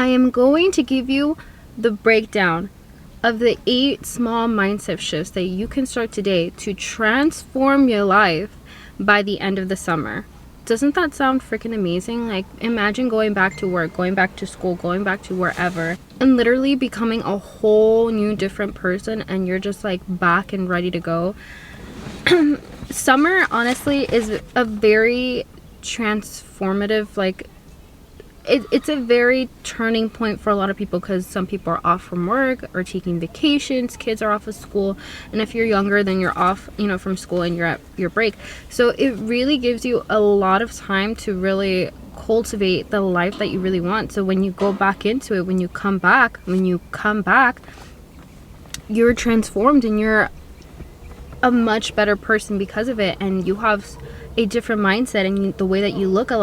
I am going to give you the breakdown of the 8 small mindset shifts that you can start today to transform your life by the end of the summer. Doesn't that sound freaking amazing? Like, imagine going back to work, going back to school, going back to wherever, and literally becoming a whole new different person, and you're just like back and ready to go. Summer honestly is a very transformative, like, it's a very turning point for a lot of people, because some people are off from work or taking vacations, kids are off of school, and if you're younger then you're off, you know, from school and you're at your break. So it really gives you a lot of time to really cultivate the life that you really want. So when you go back into it, when you come back, you're transformed and you're a much better person because of it, and you have a different mindset, and the way that you look at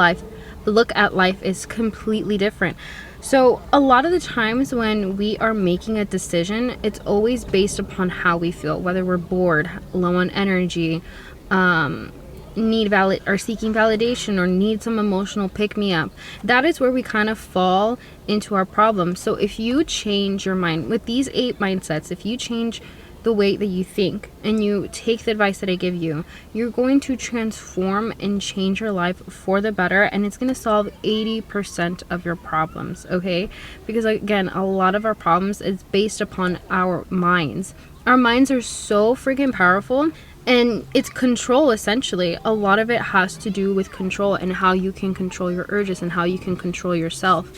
life is completely different. So a lot of the times when we are making a decision, it's always based upon how we feel, whether we're bored, low on energy, seeking validation, or need some emotional pick-me-up. That is where we kind of fall into our problem. So if you change your mind with these 8 mindsets, if you change the way that you think and you take the advice that I give you, you're going to transform and change your life for the better, and it's going to solve 80% of your problems, okay? Because again, a lot of our problems is based upon our minds. Our minds are so freaking powerful, and it's control essentially. A lot of it has to do with control and how you can control your urges and how you can control yourself.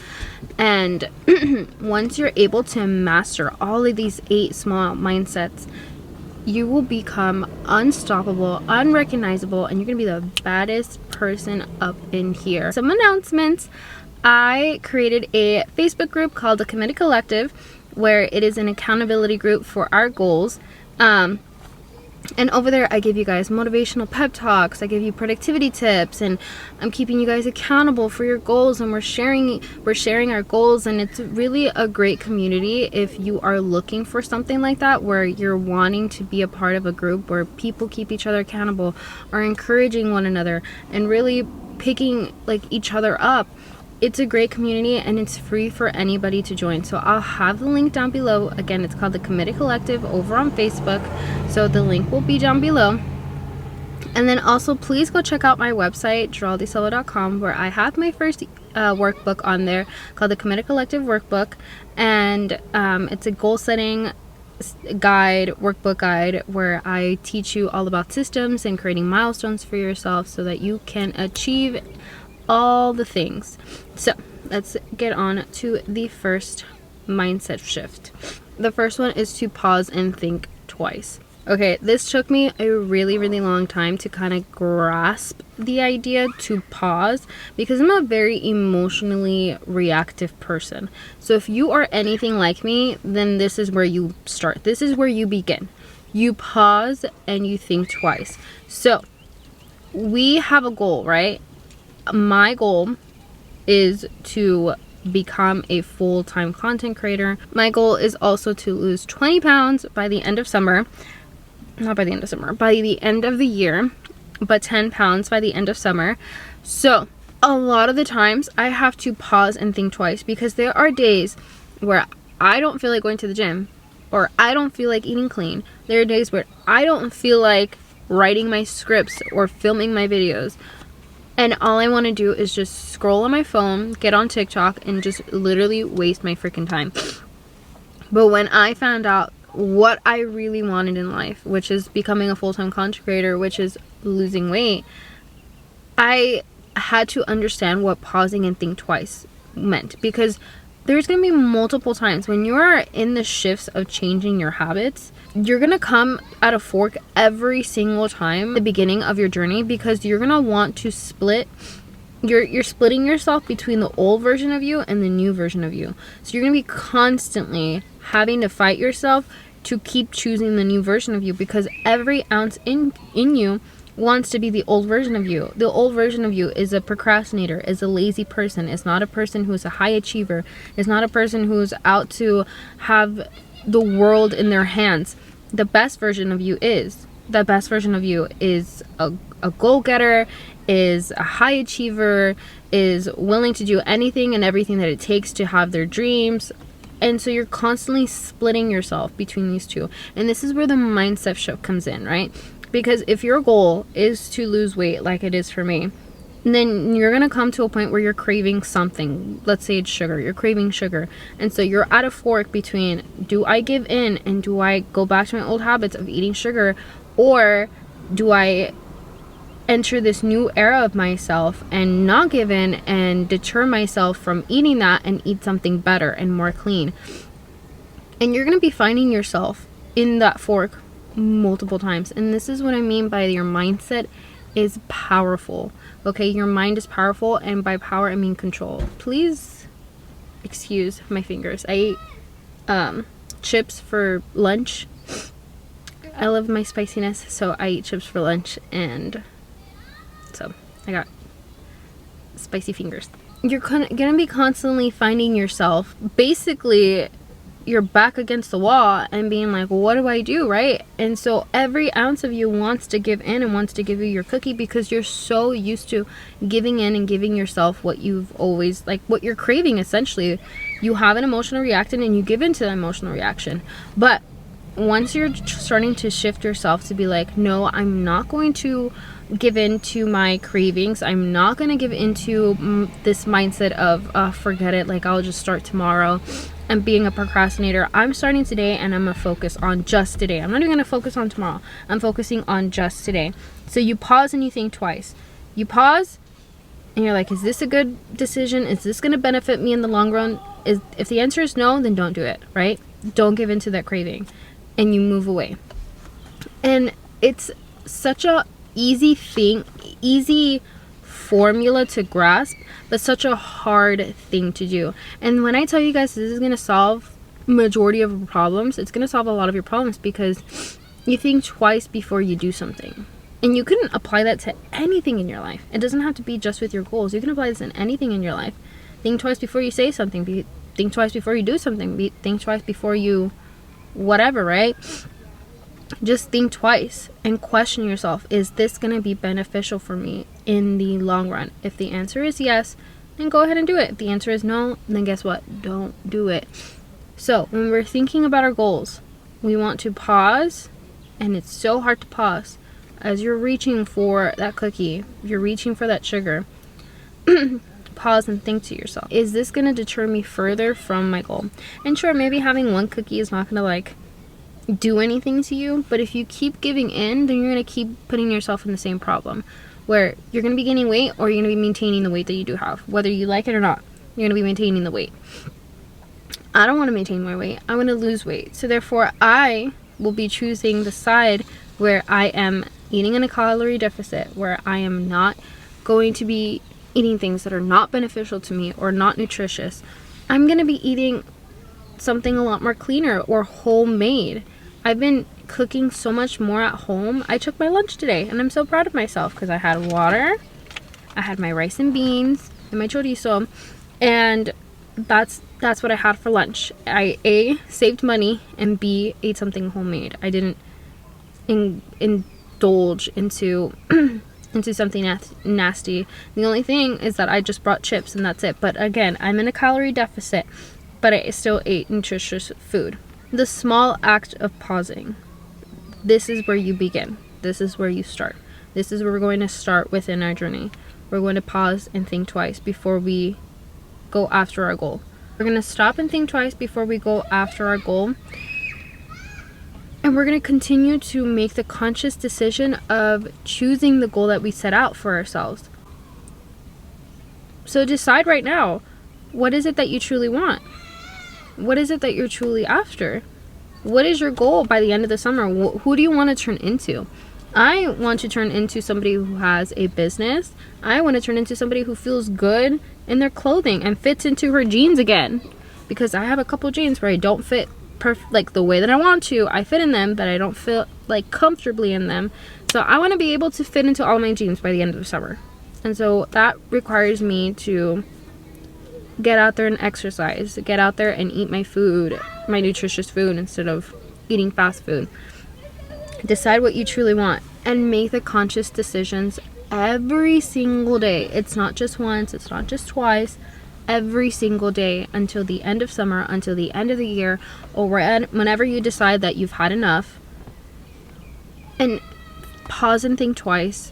And once you're able to master all of these 8 small mindsets, you will become unstoppable, unrecognizable, and you're gonna be the baddest person up in here. Some announcements. I created a Facebook group called the Committed Collective, where it is an accountability group for our goals. And over there, I give you guys motivational pep talks, I give you productivity tips, and I'm keeping you guys accountable for your goals, and we're sharing our goals. And it's really a great community if you are looking for something like that, where you're wanting to be a part of a group where people keep each other accountable, are encouraging one another, and really picking like each other up. It's a great community, and it's free for anybody to join. So I'll have the link down below. Again, it's called the Committed Collective over on Facebook. So the link will be down below. And then also, please go check out my website, geraldiselva.com, where I have my first workbook on there called the Committed Collective Workbook. And it's a goal setting workbook guide, where I teach you all about systems and creating milestones for yourself so that you can achieve all the things. So let's get on to the first mindset shift. The first one is to pause and think twice. Okay, this took me a really long time to kind of grasp the idea to pause, because I'm a very emotionally reactive person. So if you are anything like me, then this is where you start. This is where you begin. You pause and you think twice. So we have a goal, right? My goal is to become a full-time content creator. My goal is also to lose 20 pounds by the end of summer. Not by the end of summer, by the end of the year, but 10 pounds by the end of summer. So a lot of the times I have to pause and think twice, because there are days where I don't feel like going to the gym, or I don't feel like eating clean. There are days where I don't feel like writing my scripts or filming my videos. And all I want to do is just scroll on my phone, get on TikTok, and just literally waste my freaking time. But when I found out what I really wanted in life, which is becoming a full-time content creator, which is losing weight, I had to understand what pausing and think twice meant. Because there's going to be multiple times when you are in the shifts of changing your habits, you're going to come at a fork every single time at the beginning of your journey, because you're going to want to split. You're splitting yourself between the old version of you and the new version of you. So you're going to be constantly having to fight yourself to keep choosing the new version of you, because every ounce in you wants to be the old version of you. The old version of you is a procrastinator, is a lazy person, is not a person who's a high achiever, is not a person who's out to have the world in their hands. The best version of you is a go-getter, is a high achiever, is willing to do anything and everything that it takes to have their dreams. And so you're constantly splitting yourself between these two. And this is where the mindset shift comes in, right? Because if your goal is to lose weight, like it is for me, then you're going to come to a point where you're craving something. Let's say it's sugar. You're craving sugar. And so you're at a fork between, do I give in and do I go back to my old habits of eating sugar? Or do I enter this new era of myself and not give in and deter myself from eating that and eat something better and more clean? And you're going to be finding yourself in that fork multiple times. And this is what I mean by your mindset is powerful. Okay, your mind is powerful, and by power I mean control. Please excuse my fingers. I ate chips for lunch. I love my spiciness, so I eat chips for lunch, and so I got spicy fingers. You're gonna be constantly finding yourself basically you're back against the wall and being like, what do I do, right? And so every ounce of you wants to give in and wants to give you your cookie because you're so used to giving in and giving yourself what you've always, like what you're craving essentially. You have an emotional reaction and you give into the emotional reaction. But once you're starting to shift yourself to be like, no, I'm not going to give in to my cravings. I'm not going to give into this mindset of forget it, like I'll just start tomorrow. And being a procrastinator, I'm starting today and I'm gonna focus on just today. I'm not even gonna focus on tomorrow. I'm focusing on just today. So you pause and you think twice. You pause and you're like, is this a good decision? Is this gonna benefit me in the long run? If the answer is no, then don't do it, right? Don't give in to that craving. And you move away. And it's such a easy thing, easy formula to grasp, but such a hard thing to do. And when I tell you guys this is going to solve majority of your problems, it's going to solve a lot of your problems because you think twice before you do something. And you can apply that to anything in your life. It doesn't have to be just with your goals. You can apply this in anything in your life. Think twice before you say something. Think twice before you do something. Think twice before you whatever, right? Just think twice and question yourself, is this going to be beneficial for me in the long run? If the answer is yes, then go ahead and do it. If the answer is no, then guess what? Don't do it. So when we're thinking about our goals, we want to pause, and it's so hard to pause as you're reaching for that cookie, you're reaching for that sugar. Pause and think to yourself, is this going to deter me further from my goal? And sure, maybe having one cookie is not going to like do anything to you, but if you keep giving in, then you're going to keep putting yourself in the same problem where you're going to be gaining weight or you're going to be maintaining the weight that you do have. Whether you like it or not, you're going to be maintaining the weight. I don't want to maintain my weight. I want to lose weight. So therefore, I will be choosing the side where I am eating in a calorie deficit, where I am not going to be eating things that are not beneficial to me or not nutritious. I'm going to be eating something a lot more cleaner or homemade. I've been cooking so much more at home. I took my lunch today and I'm so proud of myself because I had water, I had my rice and beans and my chorizo, and that's what I had for lunch. I A, saved money, and B, ate something homemade. I didn't indulge into into something nasty. The only thing is that I just brought chips and that's it. But again, I'm in a calorie deficit, but I still ate nutritious food. The small act of pausing. This is where you begin. This is where you start. This is where we're going to start within our journey. We're going to pause and think twice before we go after our goal. We're going to stop and think twice before we go after our goal. And we're going to continue to make the conscious decision of choosing the goal that we set out for ourselves. So decide right now, what is it that you truly want? What is it that you're truly after? What is your goal by the end of the summer? Who do you want to turn into? I want to turn into somebody who has a business. I want to turn into somebody who feels good in their clothing and fits into her jeans again. Because I have a couple jeans where I don't fit like the way that I want to. I fit in them, but I don't feel like comfortably in them. So I want to be able to fit into all my jeans by the end of the summer. And so that requires me to get out there and exercise, get out there and eat my food, my nutritious food, instead of eating fast food. Decide what you truly want and make the conscious decisions every single day. It's not just once, it's not just twice. Every single day until the end of summer, until the end of the year, or whenever you decide that you've had enough. And pause and think twice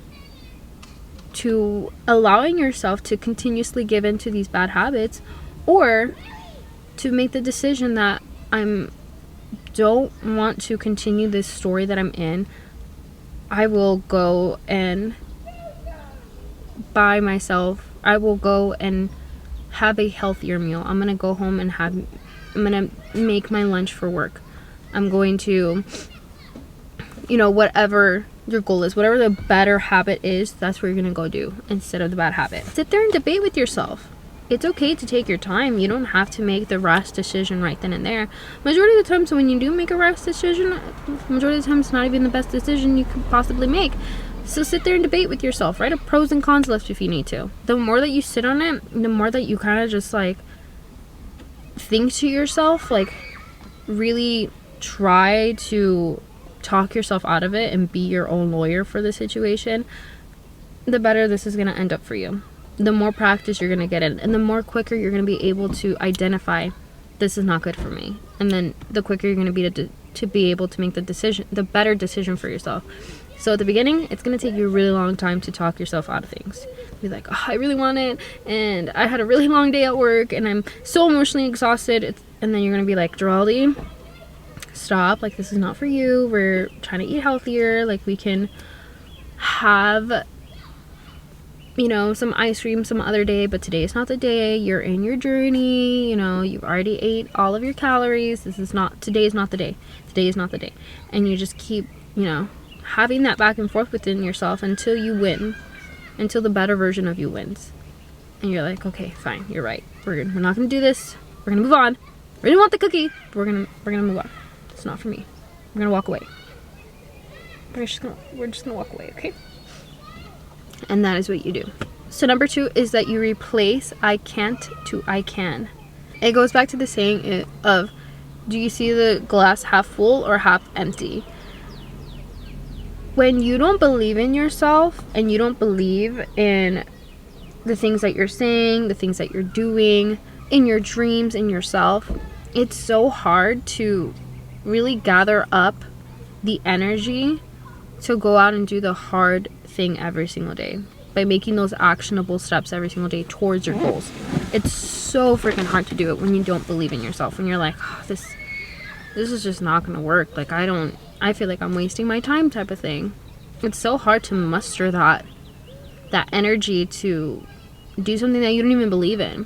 to allowing yourself to continuously give in to these bad habits, or to make the decision that don't want to continue this story that I'm in. I will go and buy myself, I will go and have a healthier meal. I'm gonna go home and I'm gonna make my lunch for work. I'm going to, whatever your goal is, whatever the better habit is, that's what you're gonna go do instead of the bad habit. Sit there and debate with yourself. It's okay to take your time. You don't have to make the rash decision right then and there. Majority of the times when you do make a rash decision, majority of the time it's not even the best decision you could possibly make. So sit there and debate with yourself. Write a pros and cons list if you need to. The more that you sit on it, the more that you kind of just think to yourself, really try to talk yourself out of it and be your own lawyer for the situation, the better this is going to end up for you. The more practice you're going to get in, and the more quicker you're going to be able to identify, this is not good for me. And then the quicker you're going to be to be able to make the better decision for yourself. So at the beginning, it's going to take you a really long time to talk yourself out of things. Be like, oh, I really want it, and I had a really long day at work, and I'm so emotionally exhausted. And then you're going to be like, Geraldine, stop. This is not for you. We're trying to eat healthier. We can have, some ice cream some other day, but today is not the day. You're in your journey. You've already ate all of your calories. Today is not the day. Today is not the day. And you just keep, having that back and forth within yourself until you win, until the better version of you wins. And you're like, okay, fine, you're right. We're not gonna do this. We're gonna move on. We didn't want the cookie. But we're gonna move on. It's not for me. We're gonna walk away. We're just gonna walk away, okay? And that is what you do. So number 2 is that you replace I can't to I can. It goes back to the saying of, do you see the glass half full or half empty? When you don't believe in yourself and you don't believe in the things that you're saying, the things that you're doing, in your dreams, in yourself, it's so hard to really gather up the energy to go out and do the hard thing every single day by making those actionable steps every single day towards your goals. It's so freaking hard to do it when you don't believe in yourself, when you're like, oh, this is just not gonna work. I feel like I'm wasting my time type of thing. It's so hard to muster that energy to do something that you don't even believe in.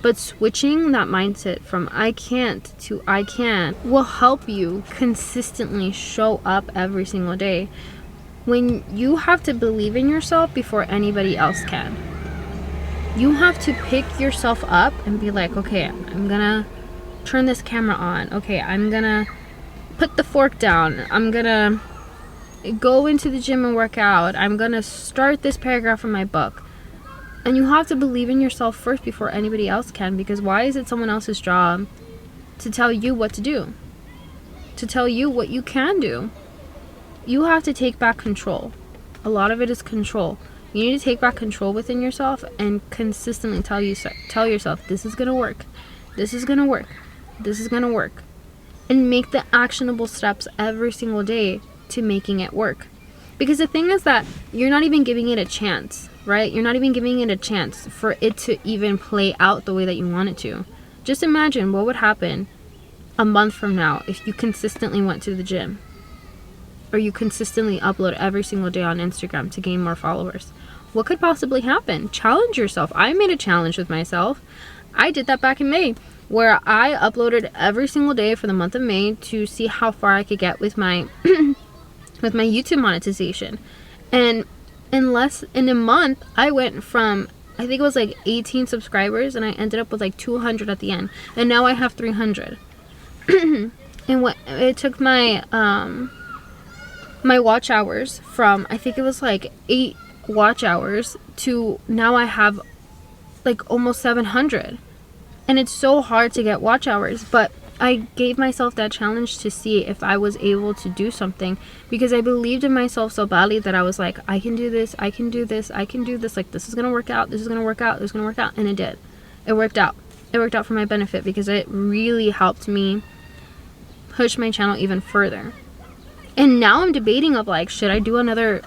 But switching that mindset from I can't to I can will help you consistently show up every single day, when you have to believe in yourself before anybody else can. You have to pick yourself up and be like, okay, I'm gonna turn this camera on. Okay, I'm gonna put the fork down. I'm gonna go into the gym and work out. I'm gonna start this paragraph from my book. And you have to believe in yourself first before anybody else can, because why is it someone else's job to tell you what to do? To tell you what you can do? You have to take back control. A lot of it is control. You need to take back control within yourself and consistently tell yourself, this is gonna work. This is gonna work. This is gonna work. And make the actionable steps every single day to making it work. Because the thing is that you're not even giving it a chance, right? You're not even giving it a chance for it to even play out the way that you want it to. Just imagine what would happen a month from now if you consistently went to the gym, or you consistently upload every single day on Instagram to gain more followers. What could possibly happen? Challenge yourself. I made a challenge with myself. I did that back in May, where I uploaded every single day for the month of May to see how far I could get with my with my YouTube monetization. And in a month, I went from, I think it was 18 subscribers, and I ended up with 200 at the end, and now I have 300. And what it took my my watch hours from, I think it was 8 watch hours to now I have almost 700. And it's so hard to get watch hours, but I gave myself that challenge to see if I was able to do something, because I believed in myself so badly that I was like, I can do this, I can do this, I can do this, like this is gonna work out, this is gonna work out, this is gonna work out. And it did. It worked out. It worked out for my benefit, because it really helped me push my channel even further. And now I'm debating of like, should I do another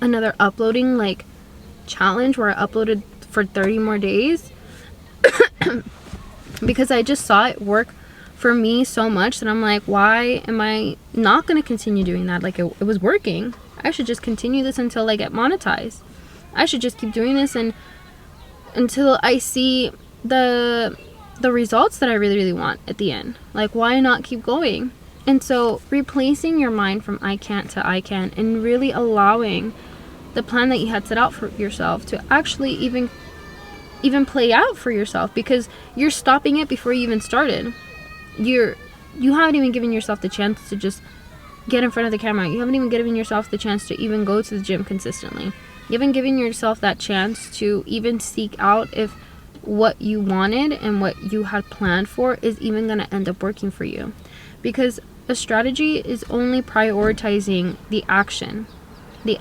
another uploading like challenge where I uploaded for 30 more days? Because I just saw it work for me so much that I'm like, why am I not going to continue doing that? Like it was working. I should just continue this until I get monetized. I should just keep doing this and until I see the results that I really want at the end. Like, why not keep going? And so replacing your mind from I can't to I can, and really allowing the plan that you had set out for yourself to actually even play out for yourself, because you're stopping it before you even started. You haven't even given yourself the chance to just get in front of the camera. You haven't even given yourself the chance to even go to the gym consistently. You haven't given yourself that chance to even seek out if what you wanted and what you had planned for is even going to end up working for you. Because a strategy is only prioritizing the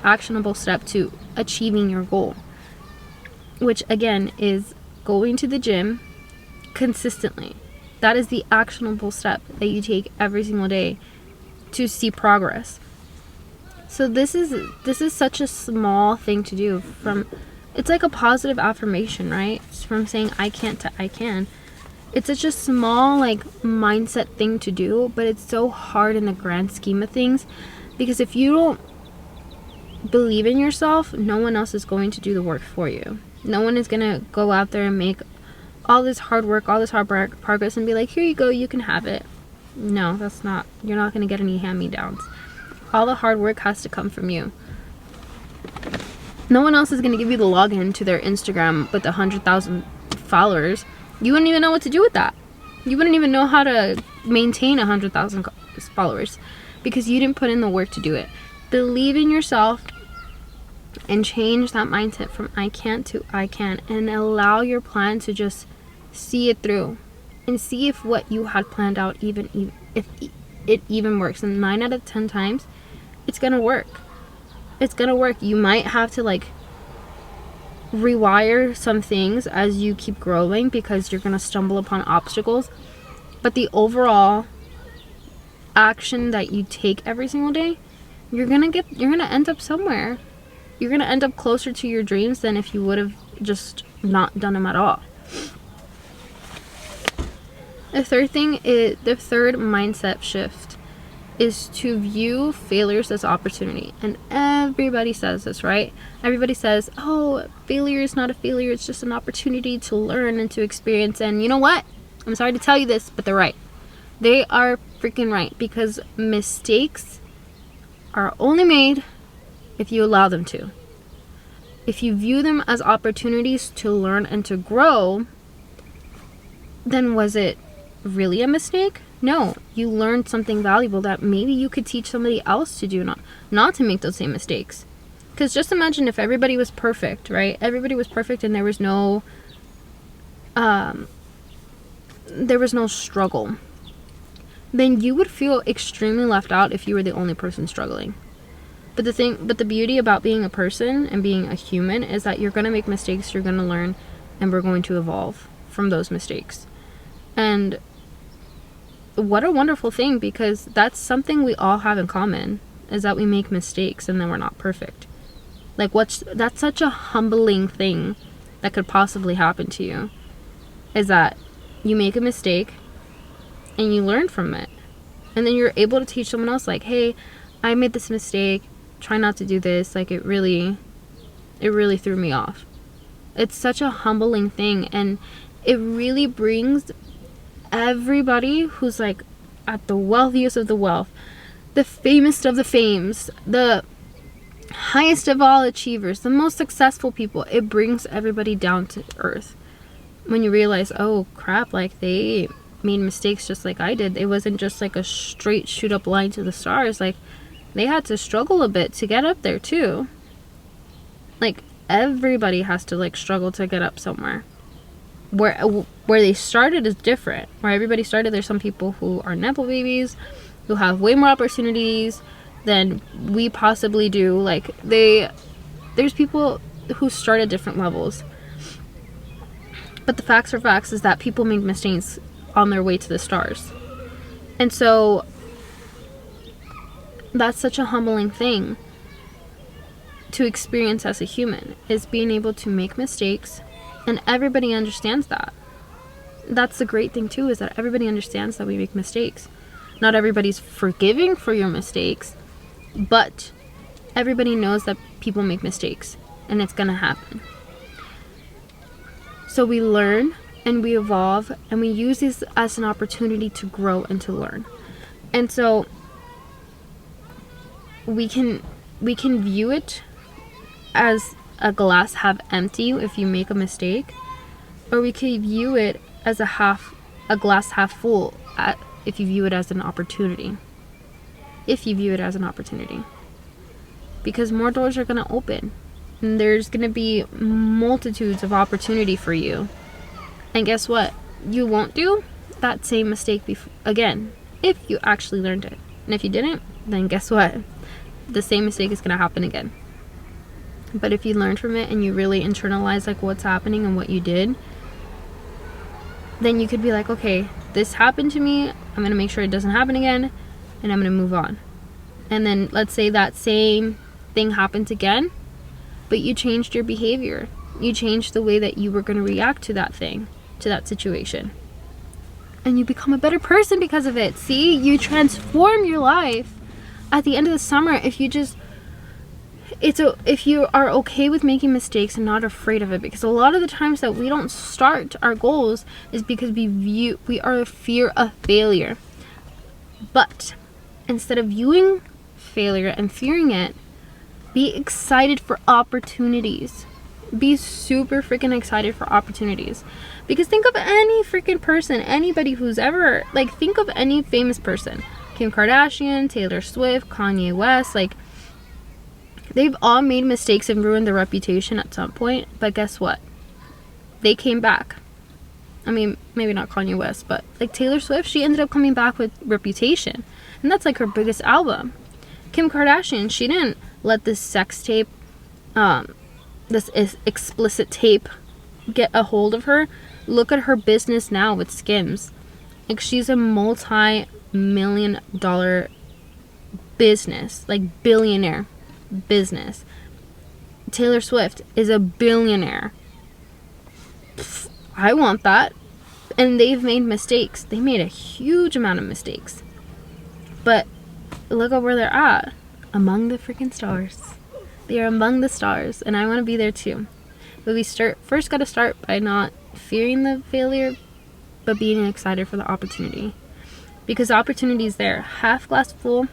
actionable step to achieving your goal, which again is going to the gym consistently. That is the actionable step that you take every single day to see progress. So this is such a small thing to do. It's like a positive affirmation, right? It's from saying I can't to I can. It's such a small like mindset thing to do, but it's so hard in the grand scheme of things, because if you don't believe in yourself, no one else is going to do the work for you. No one is gonna go out there and make all this hard work, all this hard progress and be like, here you go, you can have it. No, that's not, you're not gonna get any hand-me-downs. All the hard work has to come from you. No one else is gonna give you the login to their Instagram with 100,000 followers. You wouldn't even know what to do with that. You wouldn't even know how to maintain 100,000 followers, because you didn't put in the work to do it. Believe in yourself and change that mindset from I can't to I can, and allow your plan to just see it through and see if what you had planned out even if it even works. And 9 out of 10 times it's gonna work. It's gonna work. You might have to like rewire some things as you keep growing, because you're gonna stumble upon obstacles, but the overall action that you take every single day, you're gonna end up somewhere. You're gonna end up closer to your dreams than if you would have just not done them at all. The third mindset shift is to view failures as opportunity. And everybody says this, right? Everybody says, oh, failure is not a failure, it's just an opportunity to learn and to experience. And you know what? I'm sorry to tell you this, but they're right. They are freaking right, because mistakes are only made if you allow them to. If you view them as opportunities to learn and to grow, then was it really a mistake? No, you learned something valuable that maybe you could teach somebody else to do, not to make those same mistakes. Because just imagine if everybody was perfect, right? Everybody was perfect and there was no struggle. Then you would feel extremely left out if you were the only person struggling. But the beauty about being a person and being a human is that you're going to make mistakes, you're going to learn, and we're going to evolve from those mistakes. And what a wonderful thing, because that's something we all have in common, is that we make mistakes and then we're not perfect. Like, that's such a humbling thing that could possibly happen to you, is that you make a mistake and you learn from it. And then you're able to teach someone else, like, hey, I made this mistake, try not to do this. Like, it really threw me off. It's such a humbling thing, and it really brings everybody who's like at the wealthiest of the wealth, the famous of the fames, the highest of all achievers, the most successful people, it brings everybody down to earth when you realize, oh crap, like they made mistakes just like I did. It wasn't just like a straight shoot up line to the stars. Like, they had to struggle a bit to get up there too. Like, everybody has to like struggle to get up somewhere. where they started is different. Where everybody started, there's some people who are nepo babies who have way more opportunities than we possibly do. Like, there's people who start at different levels. But the facts are facts is that people make mistakes on their way to the stars. And so that's such a humbling thing to experience as a human, is being able to make mistakes, and everybody understands that. That's the great thing too, is that everybody understands that we make mistakes. Not everybody's forgiving for your mistakes, but everybody knows that people make mistakes and it's gonna happen. So we learn and we evolve, and we use this as an opportunity to grow and to learn. And so we can view it as a glass half empty if you make a mistake, or we could view it as a glass half full if you view it as an opportunity. If you view it as an opportunity. Because more doors are going to open. And there's going to be multitudes of opportunity for you. And guess what? You won't do that same mistake again, if you actually learned it. And if you didn't, then guess what? The same mistake is going to happen again. But if you learn from it and you really internalize like what's happening and what you did, then you could be like, okay, this happened to me, I'm going to make sure it doesn't happen again, and I'm going to move on. And then let's say that same thing happens again, but you changed your behavior. You changed the way that you were going to react to that thing, to that situation. And you become a better person because of it. See, you transform your life. At the end of the summer, if you are okay with making mistakes and not afraid of it, because a lot of the times that we don't start our goals is because we are a fear of failure. But instead of viewing failure and fearing it, be excited for opportunities. Be super freaking excited for opportunities. Because think of any freaking person, anybody who's ever, like, think of any famous person. Kim Kardashian, Taylor Swift, Kanye West, like, they've all made mistakes and ruined their reputation at some point, but guess what? They came back. I mean, maybe not Kanye West, but like Taylor Swift, she ended up coming back with Reputation. And that's like her biggest album. Kim Kardashian, she didn't let this sex tape, this explicit tape get a hold of her. Look at her business now with Skims. Like, she's a multi-million-dollar business, like billionaire business. Taylor Swift is a billionaire. I want that. And they've made mistakes. They made a huge amount of mistakes. But look at where they're at. Among the freaking stars. They are among the stars. And I want to be there too. But we first got to start by not fearing the failure, but being excited for the opportunity. Because the opportunity is there. Half glass full,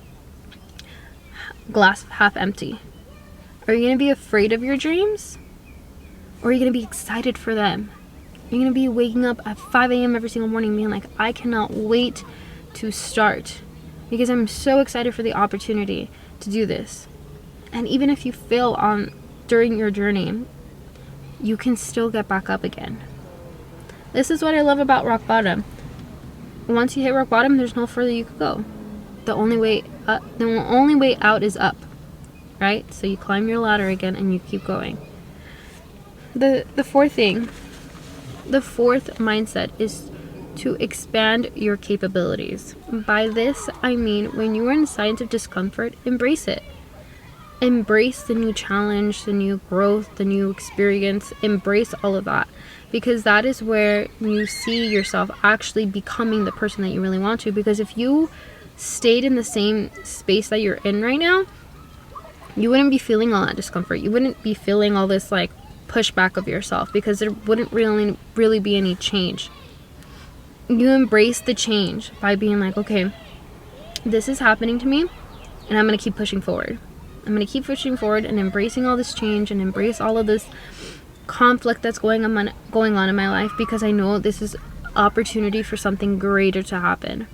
glass half empty. Are you going to be afraid of your dreams? Or are you going to be excited for them? You're going to be waking up at 5 a.m. every single morning being like, I cannot wait to start. Because I'm so excited for the opportunity to do this. And even if you fail during your journey, you can still get back up again. This is what I love about rock bottom. Once you hit rock bottom, there's no further you could go. The only way out is up. Right? So you climb your ladder again and you keep going. The fourth mindset is to expand your capabilities. By this, I mean when you are in signs of discomfort, embrace it. Embrace the new challenge, the new growth, the new experience. Embrace all of that. Because that is where you see yourself actually becoming the person that you really want to. Because if you stayed in the same space that you're in right now, you wouldn't be feeling all that discomfort. You wouldn't be feeling all this like pushback of yourself, because there wouldn't really be any change. You embrace the change by being like, okay, this is happening to me and I'm going to keep pushing forward. I'm going to keep pushing forward and embracing all this change and embrace all of this conflict that's going on in my life, because I know this is opportunity for something greater to happen,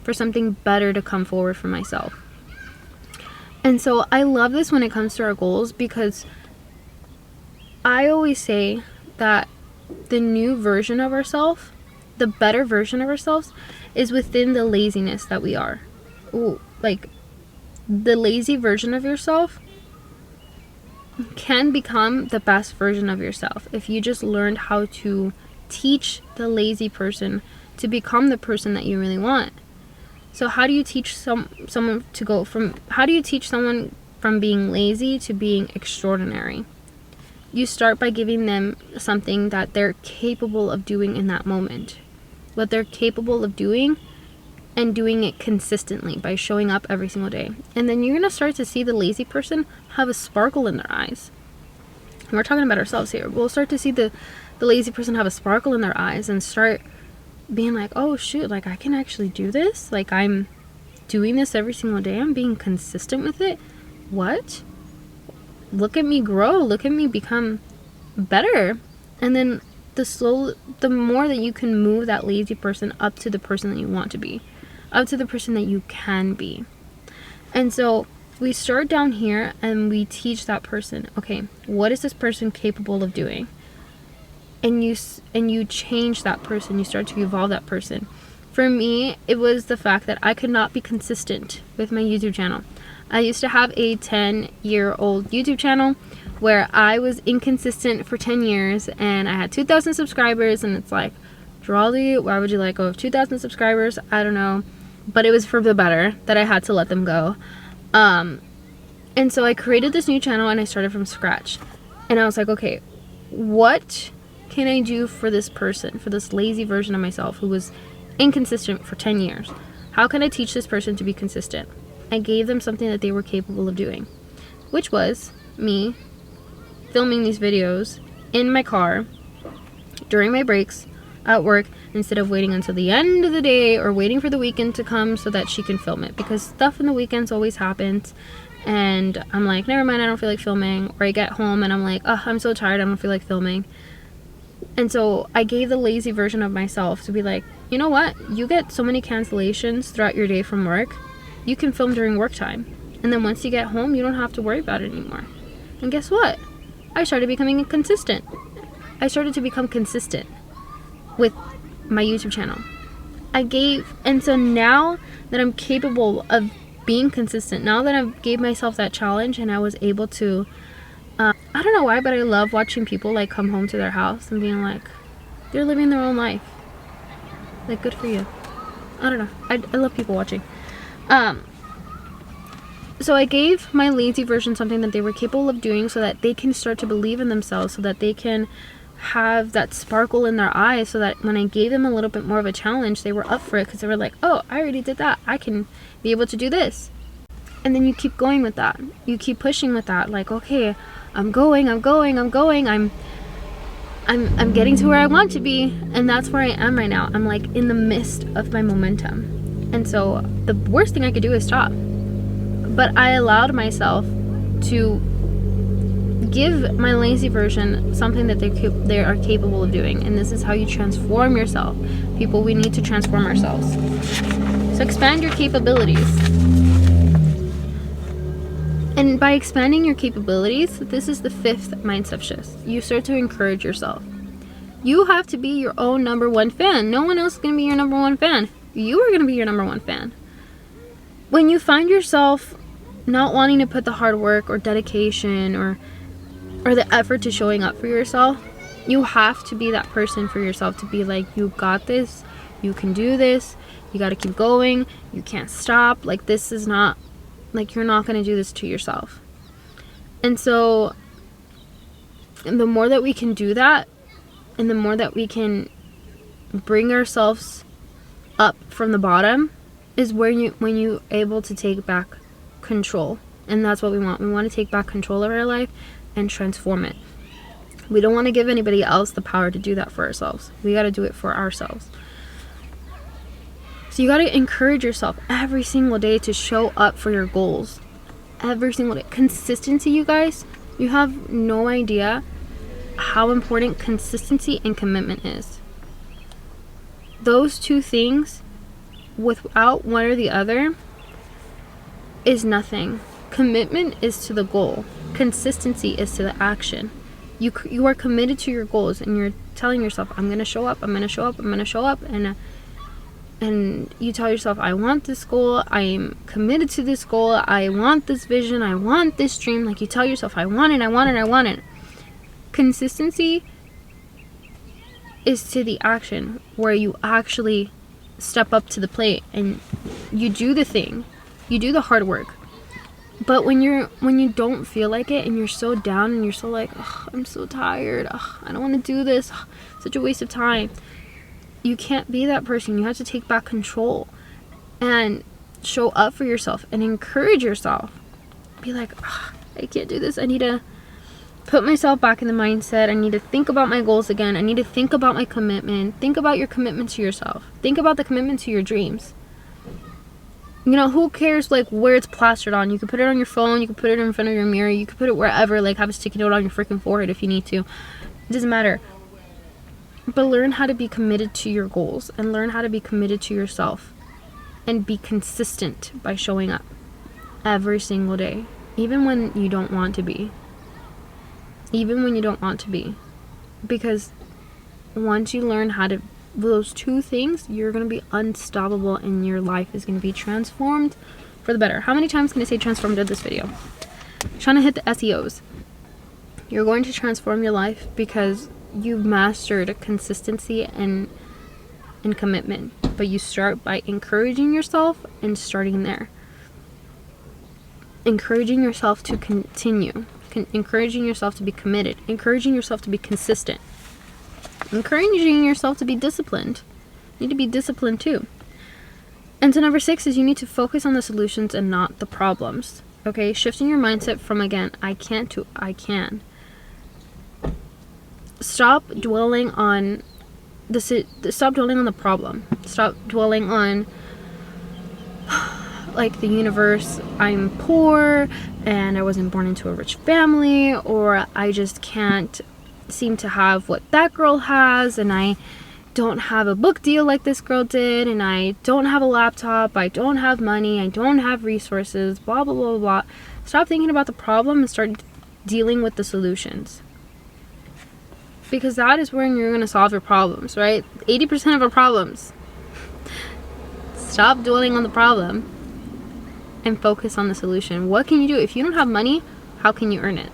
for something better to come forward for myself. And so I love this when it comes to our goals, because I always say that the new version of ourselves the better version of ourselves is within the laziness that we are. Ooh, like the lazy version of yourself can become the best version of yourself if you just learned how to teach the lazy person to become the person that you really want. So how do you teach someone to go from, how do you teach someone from being lazy to being extraordinary? You start by giving them something that they're capable of doing in that moment. What they're capable of doing, and doing it consistently by showing up every single day. And then you're going to start to see the lazy person have a sparkle in their eyes. And we're talking about ourselves here. We'll start to see the lazy person have a sparkle in their eyes and start being like, oh shoot, like I can actually do this. Like I'm doing this every single day. I'm being consistent with it. What? Look at me grow. Look at me become better. And then the more that you can move that lazy person up to the person that you want to be, up to the person that you can be. And so we start down here and we teach that person, okay, what is this person capable of doing? And you change that person. You start to evolve that person. For me, it was the fact that I could not be consistent with my YouTube channel. I used to have a 10-year-old YouTube channel where I was inconsistent for 10 years and I had 2,000 subscribers, and it's like, Drawley, why would you let go of 2,000 subscribers? I don't know. But it was for the better that I had to let them go. And so I created this new channel and I started from scratch. And I was like, okay, what can I do for this person, for this lazy version of myself who was inconsistent for 10 years? How can I teach this person to be consistent? I gave them something that they were capable of doing, which was me filming these videos in my car during my breaks at work, instead of waiting until the end of the day or waiting for the weekend to come so that she can film it, because stuff in the weekends always happens and I'm like, never mind, I don't feel like filming. Or I get home and I'm like, oh, I'm so tired, I don't feel like filming. And so I gave the lazy version of myself to be like, you know what, you get so many cancellations throughout your day from work, you can film during work time, and then once you get home you don't have to worry about it anymore. And guess what, I started becoming consistent. I started to become consistent with my YouTube channel. And so now that I'm capable of being consistent, now that I've gave myself that challenge and I was able to, I don't know why, but I love watching people like come home to their house and being like, they're living their own life. Like, good for you. I don't know. I love people watching. So I gave my lazy version something that they were capable of doing so that they can start to believe in themselves, so that they can have that sparkle in their eyes, so that when I gave them a little bit more of a challenge, they were up for it, because they were like, oh, I already did that, I can be able to do this. And then you keep going with that, you keep pushing with that, like, okay, I'm going, I'm getting to where I want to be. And that's where I am right now. I'm like in the midst of my momentum, and so the worst thing I could do is stop. But I allowed myself to give my lazy version something that they are capable of doing. And this is how you transform yourself. People, we need to transform ourselves. So expand your capabilities. And by expanding your capabilities, this is the 5th mindset shift. You start to encourage yourself. You have to be your own #1 fan. No one else is going to be your #1 fan. You are going to be your #1 fan. When you find yourself not wanting to put the hard work or dedication or the effort to showing up for yourself, you have to be that person for yourself, to be like, you got this, you can do this, you got to keep going, you can't stop. Like, this is not, like, you're not going to do this to yourself. And so the more that we can do that, and the more that we can bring ourselves up from the bottom, is when you're able to take back control. And that's what we want. We want to take back control of our life and transform it. We don't want to give anybody else the power to do that for ourselves. We got to do it for ourselves. So you got to encourage yourself every single day to show up for your goals. Every single day. Consistency, you guys. You have no idea how important consistency and commitment is. Those two things, without one or the other, is nothing. Commitment is to the goal. Consistency is to the action. You are committed to your goals, and telling yourself, I'm gonna show up, I'm gonna show up, I'm gonna show up, and you tell yourself, I want this goal, I'm committed to this goal, I want this vision, I want this dream. Like, you tell yourself, I want it, I want it, I want it. Consistency is to the action where you actually step up to the plate and you do the thing, you do the hard work. But when you don't feel like it and you're so down and you're so like, I'm so tired, I don't want to do this, such a waste of time, you can't be that person. You have to take back control and show up for yourself and encourage yourself. Be like, I can't do this. I need to put myself back in the mindset. I need to think about my goals again. I need to think about my commitment. Think about your commitment to yourself. Think about the commitment to your dreams. You know, who cares like where it's plastered on? You can put it on your phone. You can put it in front of your mirror. You can put it wherever. Like, have a sticky note on your freaking forehead if you need to. It doesn't matter. But learn how to be committed to your goals and learn how to be committed to yourself and be consistent by showing up every single day, even when you don't want to be. Even when you don't want to be. Because once you learn how to, those two things, you're going to be unstoppable and your life is going to be transformed for the better. How many times can I say transformed in this video? I'm trying to hit the SEOs. You're going to transform your life because you've mastered consistency and commitment. But you start by encouraging yourself and starting there. Encouraging yourself to continue. Encouraging yourself to be committed. Encouraging yourself to be consistent. Encouraging yourself to be disciplined. You need to be disciplined too. And so number 6 is you need to focus on the solutions and not the problems. Okay? Shifting your mindset from, again, I can't to I can. Stop dwelling on the problem. Stop dwelling on like the universe, I'm poor and I wasn't born into a rich family, or I just can't seem to have what that girl has, and I don't have a book deal like this girl did, and I don't have a laptop, I don't have money, I don't have resources, blah blah blah blah. Stop thinking about the problem and start dealing with the solutions. Because that is where you're going to solve your problems, right? 80% of our problems. Stop dwelling on the problem and focus on the solution. What can you do? If you don't have money, how can you earn it?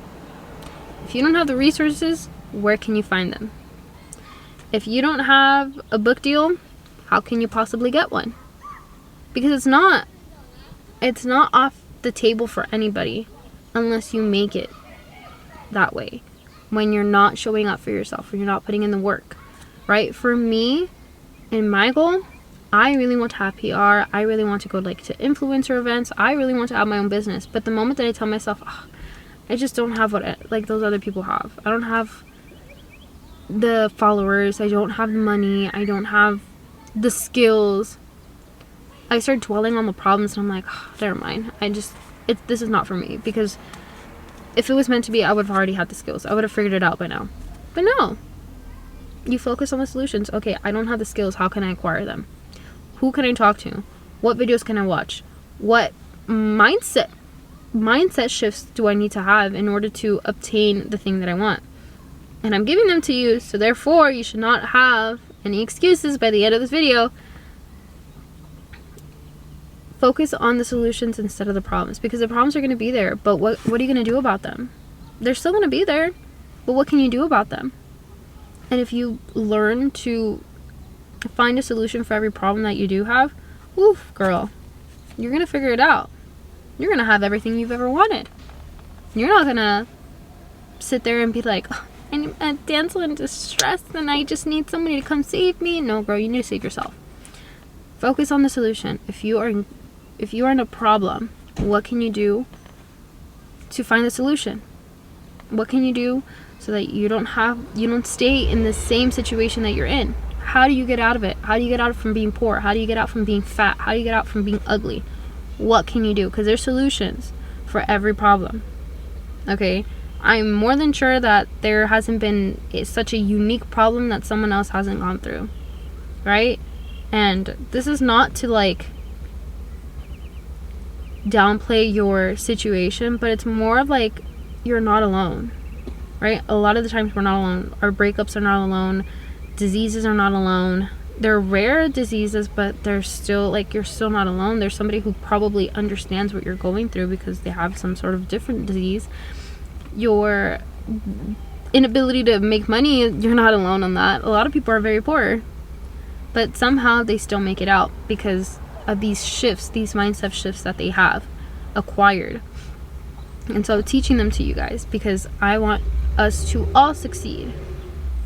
If you don't have the resources, where can you find them? If you don't have a book deal, how can you possibly get one? Because it's not off the table for anybody unless you make it that way. When you're not showing up for yourself, when you're not putting in the work, right? For me, in my goal, I really want to have PR. I really want to go like to influencer events. I really want to have my own business. But the moment that I tell myself, I just don't have what like those other people have. I don't have the followers. I don't have the money. I don't have the skills. I start dwelling on the problems and I'm like, never mind. This is not for me. Because if it was meant to be, I would have already had the skills. I would have figured it out by now. But no. You focus on the solutions. Okay, I don't have the skills. How can I acquire them? Who can I talk to? What videos can I watch? What mindset shifts do I need to have in order to obtain the thing that I want? And I'm giving them to you, so therefore you should not have any excuses by the end of this video. Focus on the solutions instead of the problems, because the problems are going to be there, but what are you going to do about them? They're still going to be there, but what can you do about them? And if you learn to find a solution for every problem that you do have, oof, girl, you're going to figure it out. You're going to have everything you've ever wanted. You're not going to sit there and be like, I'm a damsel in distress and I just need somebody to come save me. No, girl, you need to save yourself. Focus on the solution. If you are in a problem, what can you do to find the solution? What can you do so that you don't stay in the same situation that you're in? How do you get out of it? How do you get out from being poor? How do you get out from being fat? How do you get out from being ugly? What can you do? Because there's solutions for every problem. Okay? I'm more than sure that there hasn't been such a unique problem that someone else hasn't gone through. Right? And this is not to like downplay your situation, but it's more of like you're not alone. Right? A lot of the times we're not alone. Our breakups are not alone. diseases are not alone. They're rare diseases, but they're still, like, you're still not alone. There's somebody who probably understands what you're going through because they have some sort of different disease. Your inability to make money, you're not alone on that. A lot of people are very poor, but somehow they still make it out because of these shifts, these mindset shifts that they have acquired. And so teaching them to you guys, because I want us to all succeed,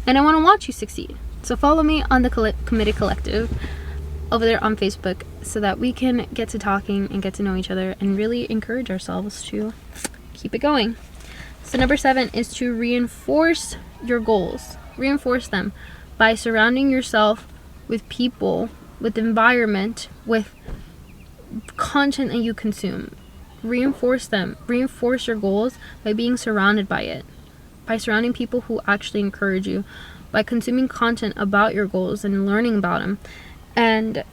and I want to watch you succeed. So follow me on the Committed Collective over there on Facebook, so that we can get to talking and get to know each other and really encourage ourselves to keep it going. So number 7 is to reinforce your goals. Reinforce them by surrounding yourself with people, with environment, with content that you consume. Reinforce them. Reinforce your goals by being surrounded by it. By surrounding people who actually encourage you. By consuming content about your goals and learning about them. And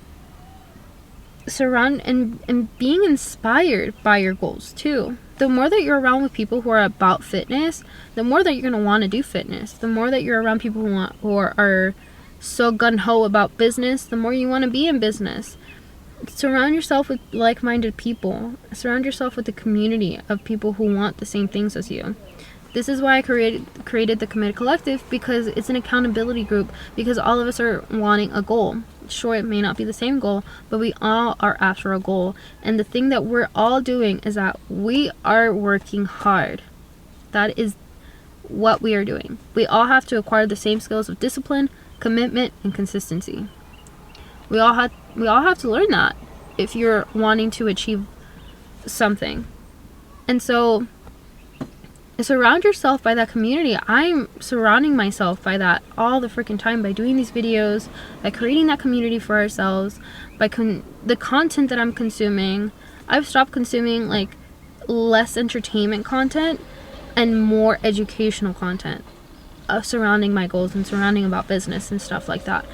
surround and being inspired by your goals too. The more that you're around with people who are about fitness, the more that you're going to want to do fitness. The more that you're around people who are so gung-ho about business, the more you want to be in business. Surround yourself with like-minded people. Surround yourself with a community of people who want the same things as you. This is why I created the Committed Collective, because it's an accountability group, because all of us are wanting a goal. Sure, it may not be the same goal, but we all are after a goal. And the thing that we're all doing is that we are working hard. That is what we are doing. We all have to acquire the same skills of discipline, commitment, and consistency. We all have to learn that if you're wanting to achieve something. And so surround yourself by that community. I'm surrounding myself by that all the freaking time by doing these videos, by creating that community for ourselves, by the content that I'm consuming. I've stopped consuming like less entertainment content and more educational content surrounding my goals and surrounding about business and stuff like that.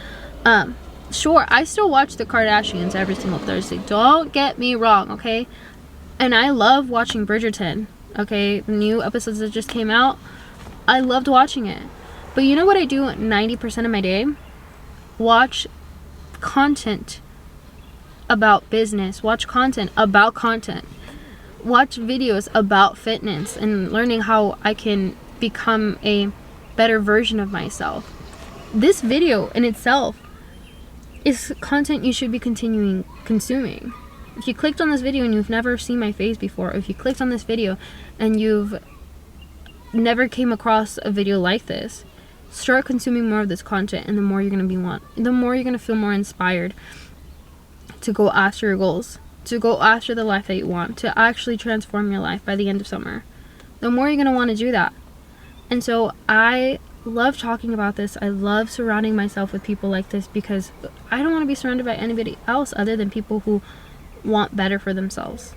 Sure, I still watch the Kardashians every single Thursday. Don't get me wrong, okay? And I love watching Bridgerton. Okay, the new episodes that just came out, I loved watching it. But you know what I do 90% of my day? Watch content about business. Watch content about content. Watch videos about fitness and learning how I can become a better version of myself. This video in itself is content you should be continuing consuming. If you clicked on this video and you've never seen my face before, or if you clicked on this video and you've never came across a video like this, start consuming more of this content, and the more you're going to feel more inspired to go after your goals, to go after the life that you want, to actually transform your life by the end of summer. The more you're going to want to do that. And so I love talking about this. I love surrounding myself with people like this, because I don't want to be surrounded by anybody else other than people who want better for themselves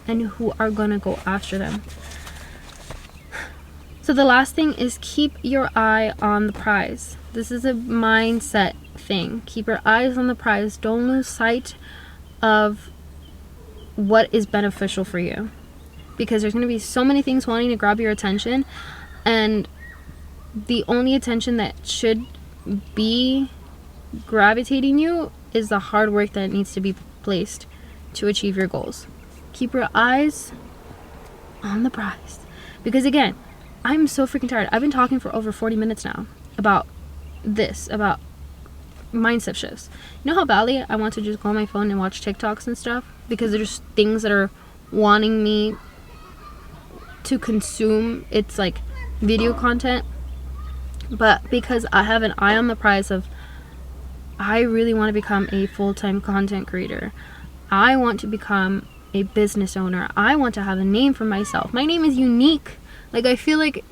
and who are gonna go after them. So the last thing is keep your eye on the prize. This is a mindset thing. Keep your eyes on the prize. Don't lose sight of what is beneficial for you, because there's gonna be so many things wanting to grab your attention, and the only attention that should be gravitating you is the hard work that needs to be placed to achieve your goals. Keep your eyes on the prize, because again, I'm so freaking tired. I've been talking for over 40 minutes now about this, about mindset shifts. You know how badly I want to just go on my phone and watch TikToks and stuff, because there's things that are wanting me to consume. It's like video content, but because I have an eye on the prize of I really want to become a full-time content creator. I want to become a business owner. I want to have a name for myself. My name is unique. Like, I feel like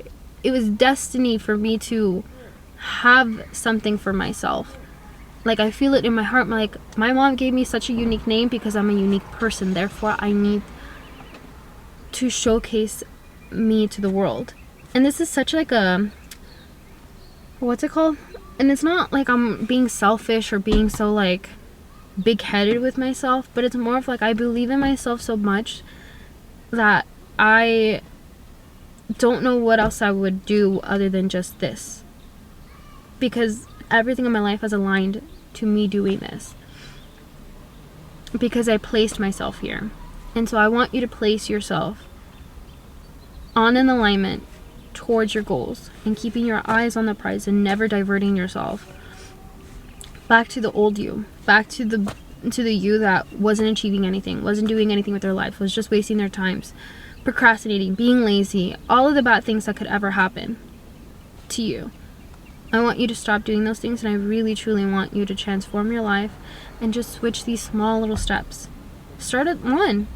it was destiny for me to have something for myself. Like, I feel it in my heart. Like, my mom gave me such a unique name because I'm a unique person. Therefore, I need to showcase me to the world. And this is such like a, what's it called? And it's not like I'm being selfish or being so like big-headed with myself, but it's more of like I believe in myself so much that I don't know what else I would do other than just this. because everything in my life has aligned to me doing this, because I placed myself here. And so I want you to place yourself on an alignment towards your goals and keeping your eyes on the prize and never diverting yourself back to the old you, back to the you that wasn't achieving anything, wasn't doing anything with their life, was just wasting their times, procrastinating, being lazy, all of the bad things that could ever happen to you. I want you to stop doing those things, and I really truly want you to transform your life and just switch these small little steps. Start at 1.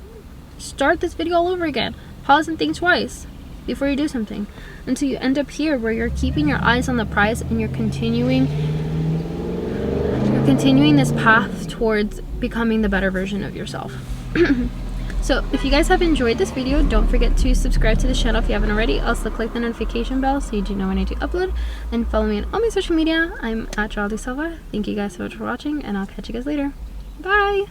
Start this video all over again. Pause and think twice before you do something, until you end up here where you're keeping your eyes on the prize and you're continuing this path towards becoming the better version of yourself. So if you guys have enjoyed this video, don't forget to subscribe to the channel if you haven't already. Also click the notification bell so you do know when I do upload, and follow me on all my social media. I'm at Jolly Silva. Thank you guys so much for watching, and I'll catch you guys later. Bye.